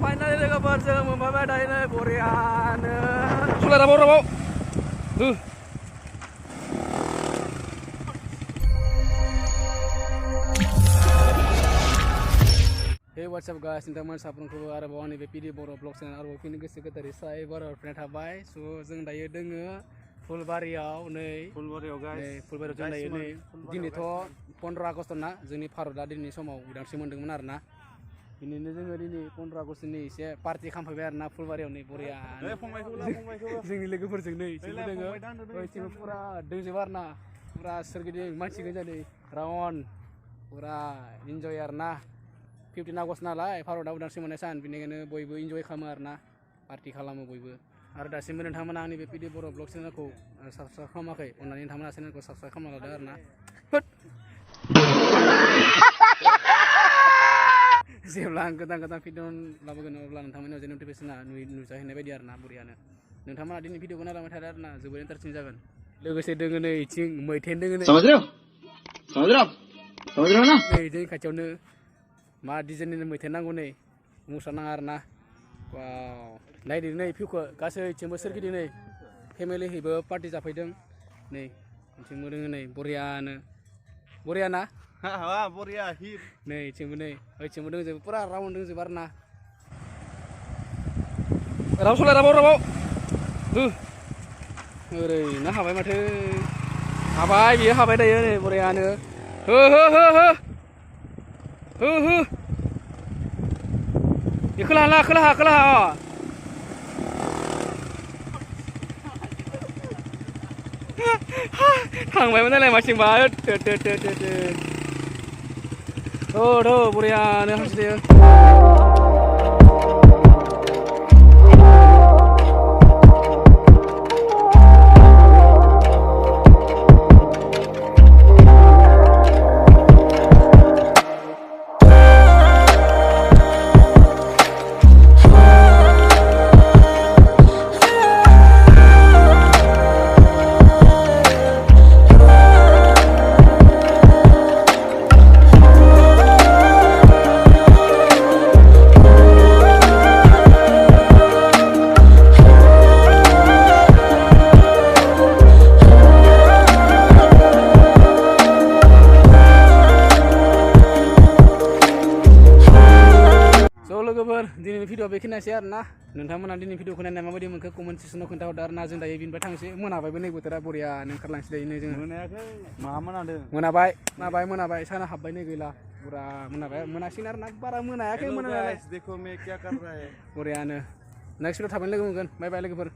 Finally लोगोफोर जों मोनबाय दायो बरियानो सलाय राबाव Hey, what's up guys? Nonton sahabatku arah ni PD Boro Vlog channel arah ini goso dari saya baru friend habai. So जों दायो दोङो फुलबारियाव नै guys. फुलबारियाव जों दायो नै दिनैथ' 15 आगस्ट ना जोंनि भारतआ दिनैनि समाव उदांस्रि मोनदोंमोन आरोना बिनिनो जोङो दिनै 15 आगस्टनि एसे पार्टि खालामफैबाय आरोना फुलबारियाव नै बरिया जोंनि लोगोफोरजों नै जोंबो दोङो ओइथिंबो पुरा दोंजोबो आरोना पुरा सोरगिदिं मानसि गोजा नै राउन्ड पुरा इन्जय आरोना 15 आगस्ट नालाय भारतआ उदांस्रि मोननाय सान बेनिखायनो बयबो इन्जय खालामो आरोना पार्टि खालामो बयबो आरो दासिमबो नोंथांमोना आंनि बे PD बर' ब्लग चेनेलखौ साबस्क्राइब खालामाखै अननानै नोंथांमोना चेनेलखौ साबस्क्राइब खालामना लादो आरोना जेब्ला आं गोदान भिडिअ लाबोगोन अब्ला नोंथांमोननियाव जे नटिफिकेसना नुजाहैनाय बायदि आरोना बरियानो नोंथांमोना दिनै भिडिअखौ नायलांबाय थादो आरोना जोबोद इन्टारेस्टिं जागोन लोगोसे दोङो नै इथिं मैथेन दोङो नै नै जोंनि खाथियावनो मा डिजाइननि मैथेन नांगौ नै मुसा नाङा आरोना वाव नायदो नै भिउखौ गासैथिंबो सोरगिदिं नै फेमिलिहैबो पार्टि जाफैदों नै इथिंबो दोङो नै बरियाना बरिया हिट नै इथिंबो नै ओइथिंबो दोंजोबो पुरा राउन्ड दोंजोबो आरोना राव सलाय राबाव ओरैनो हाबाय माथो हाबाय बियो हाबाय दायो नै बरियानो हो खोलाहा थांबायमोन नालाय मासिंबा बरियानो हामसियो लोगोफोर दिनैनि भिडिअ बेखिनियानोसै आरोना नोंथांमोना दिनै भिडिअखौ नायनानै माबायदि मोनखो कमेन्ट सेक्सनाव खोन्थाहरदो आरोना जों दायो बिनिफ्राय थांसै मोनाबायबो नै बोथोरा बरियानो ओंखारलांसै दायो नै जोङो मोनाबाय साना हाबबाय नै गैला पुरा मोनाबाय मोनासिन आरोना बारा मोनायाखै मोनानायालाय बरियानो नेक्स्ट भिडिअ थाबैनो लोगो मोनगोन बाय बाय लोगोफोर